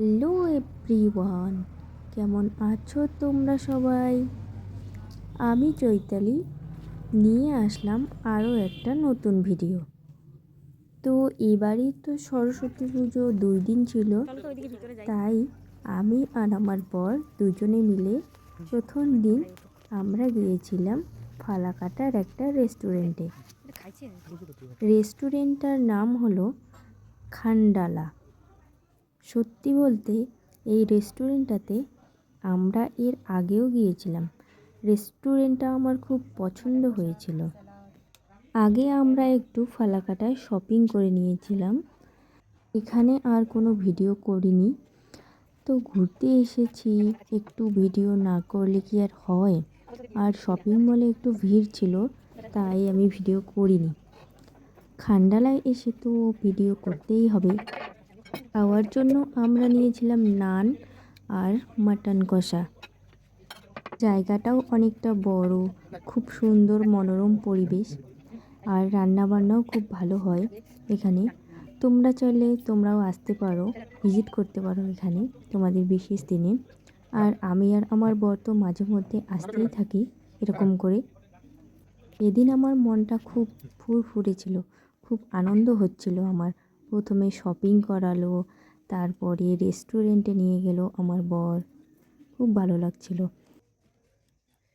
Hello everyone, কেমন আছো তোমরা সবাই? আমি চৈতালি নিয়ে আসলাম আরও একটা নতুন ভিডিও। তো এবারই তো সরস্বতী পুজো 2 দিন ছিল, তাই আমি আর আমার বর দুজনে মিলে প্রথম দিন আমরা গিয়েছিলাম ফালাকাটার একটা রেস্টুরেন্টে। রেস্টুরেন্টটার নাম হলো খান্ডালা। সত্যি বলতে এই রেস্টুরেন্টটাতে আমরা এর আগেও গিয়েছিলাম। রেস্টুরেন্টটা আমার খুব পছন্দ হয়েছিল। আগে আমরা একটু ফালাকাটায় শপিং করে নিয়েছিলাম, এখানে আর কোনো ভিডিও করিনি। তো ঘুরতে এসেছি, একটু ভিডিও না করলে কি আর হয়? আর শপিং মলে একটু ভিড় ছিল, তাই আমি ভিডিও করিনি। খান্ডালায় এসে তো ভিডিও করতেই হবে। খাওয়ার জন্য আমরা নিয়েছিলাম নান আর মাটন কষা। জায়গাটাও অনেকটা বড়, খুব সুন্দর মনোরম পরিবেশ, আর রান্নাবান্নাও খুব ভালো হয় এখানে। তোমরা চাইলে তোমরাও আসতে পারো, ভিজিট করতে পারো এখানে তোমাদের বিশেষ দিনে। আর আমি আর আমার বর তো মাঝে মধ্যে আসতেই থাকি এরকম করে। এদিন আমার মনটা খুব ফুরফুরে ছিল, খুব আনন্দ হচ্ছিল আমার। প্রথমে শপিং করালো, তারপরে রেস্টুরেন্টে নিয়ে গেল আমার বর, খুব ভালো লাগছিল।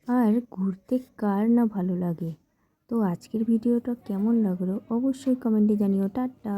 আর ঘুরতে কার না ভালো লাগে? তো আজকের ভিডিওটা কেমন লাগলো অবশ্যই কমেন্টে জানিও। টাটা।